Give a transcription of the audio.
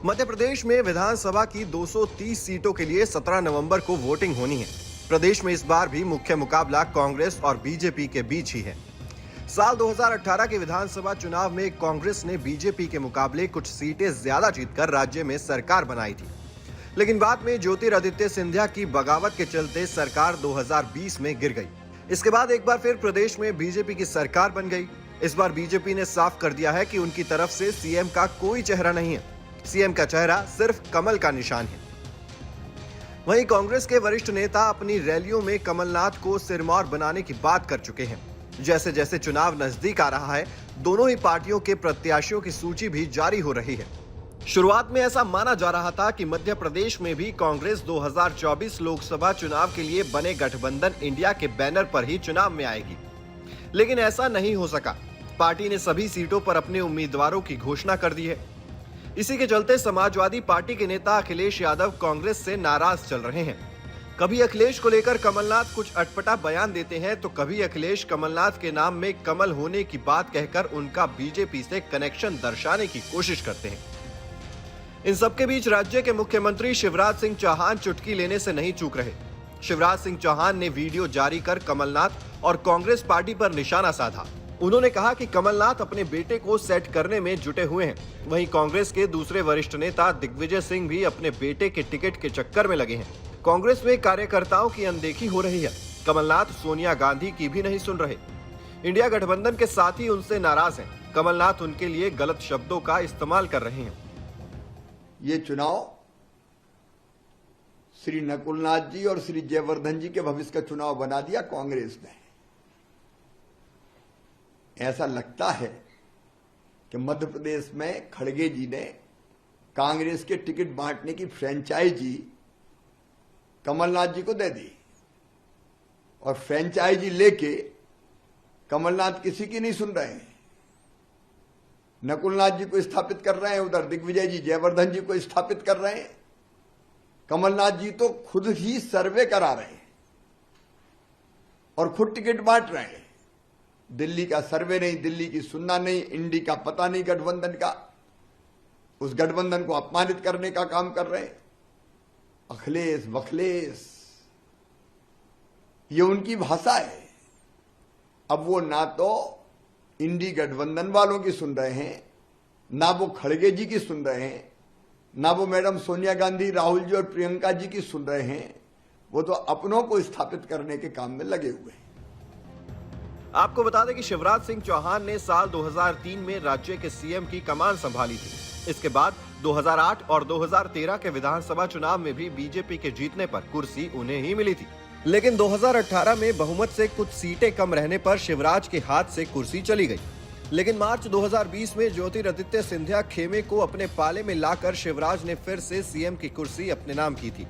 मध्य प्रदेश में विधानसभा की 230 सीटों के लिए 17 नवंबर को वोटिंग होनी है। प्रदेश में इस बार भी मुख्य मुकाबला कांग्रेस और बीजेपी के बीच ही है। साल 2018 के विधानसभा चुनाव में कांग्रेस ने बीजेपी के मुकाबले कुछ सीटें ज्यादा जीतकर राज्य में सरकार बनाई थी, लेकिन बाद में ज्योतिरादित्य सिंधिया की बगावत के चलते सरकार 2020 में गिर गई। इसके बाद एक बार फिर प्रदेश में बीजेपी की सरकार बन गई। इस बार बीजेपी ने साफ कर दिया है कि उनकी तरफ से सीएम का कोई चेहरा नहीं है। सीएम का चेहरा सिर्फ कमल का निशान है। वहीं कांग्रेस के वरिष्ठ नेता अपनी रैलियों में कमलनाथ को सिरमौर बनाने की बात कर चुके हैं। जैसे जैसे चुनाव नजदीक आ रहा है, दोनों ही पार्टियों के प्रत्याशियों की सूची भी जारी हो रही है। शुरुआत में ऐसा माना जा रहा था कि मध्य प्रदेश में भी कांग्रेस 2024 लोकसभा चुनाव के लिए बने गठबंधन इंडिया के बैनर पर ही चुनाव में आएगी, लेकिन ऐसा नहीं हो सका। पार्टी ने सभी सीटों पर अपने उम्मीदवारों की घोषणा कर दी है। इसी के चलते समाजवादी पार्टी के नेता अखिलेश यादव कांग्रेस से नाराज चल रहे हैं। कभी अखिलेश को लेकर कमलनाथ कुछ अटपटा बयान देते हैं, तो कभी अखिलेश कमलनाथ के नाम में कमल होने की बात कहकर उनका बीजेपी से कनेक्शन दर्शाने की कोशिश करते हैं। इन सबके बीच राज्य के मुख्यमंत्री शिवराज सिंह चौहान चुटकी लेने से नहीं चूक रहे। शिवराज सिंह चौहान ने वीडियो जारी कर कमलनाथ और कांग्रेस पार्टी पर निशाना साधा। उन्होंने कहा कि कमलनाथ अपने बेटे को सेट करने में जुटे हुए हैं। वहीं कांग्रेस के दूसरे वरिष्ठ नेता दिग्विजय सिंह भी अपने बेटे के टिकट के चक्कर में लगे हैं। कांग्रेस में कार्यकर्ताओं की अनदेखी हो रही है। कमलनाथ सोनिया गांधी की भी नहीं सुन रहे। इंडिया गठबंधन के साथ ही उनसे नाराज हैं। कमलनाथ उनके लिए गलत शब्दों का इस्तेमाल कर रहे हैं। ये चुनाव श्री नकुलनाथ जी और श्री जयवर्धन जी के भविष्य का चुनाव बना दिया कांग्रेस ने। ऐसा लगता है कि मध्य प्रदेश में खड़गे जी ने कांग्रेस के टिकट बांटने की फ्रेंचाइजी कमलनाथ जी को दे दी और फ्रेंचाइजी लेके कमलनाथ किसी की नहीं सुन रहे हैं। नकुलनाथ जी को स्थापित कर रहे हैं, उधर दिग्विजय जी जयवर्धन जी को स्थापित कर रहे हैं। कमलनाथ जी तो खुद ही सर्वे करा रहे हैं और खुद टिकट बांट रहे हैं। दिल्ली का सर्वे नहीं, दिल्ली की सुनना नहीं, इंडी का पता नहीं गठबंधन का। उस गठबंधन को अपमानित करने का काम कर रहे हैं। अखिलेश बखलेश, ये उनकी भाषा है। अब वो ना तो इंडी गठबंधन वालों की सुन रहे हैं, ना वो खड़गे जी की सुन रहे हैं, ना वो मैडम सोनिया गांधी, राहुल जी और प्रियंका जी की सुन रहे हैं। वो तो अपनों को स्थापित करने के काम में लगे हुए हैं। आपको बता दें कि शिवराज सिंह चौहान ने साल 2003 में राज्य के सीएम की कमान संभाली थी। इसके बाद 2008 और 2013 के विधानसभा चुनाव में भी बीजेपी के जीतने पर कुर्सी उन्हें ही मिली थी, लेकिन 2018 में बहुमत से कुछ सीटें कम रहने पर शिवराज के हाथ से कुर्सी चली गई। लेकिन मार्च 2020 में ज्योतिरादित्य सिंधिया खेमे को अपने पाले में लाकर शिवराज ने फिर से सीएम की कुर्सी अपने नाम की थी।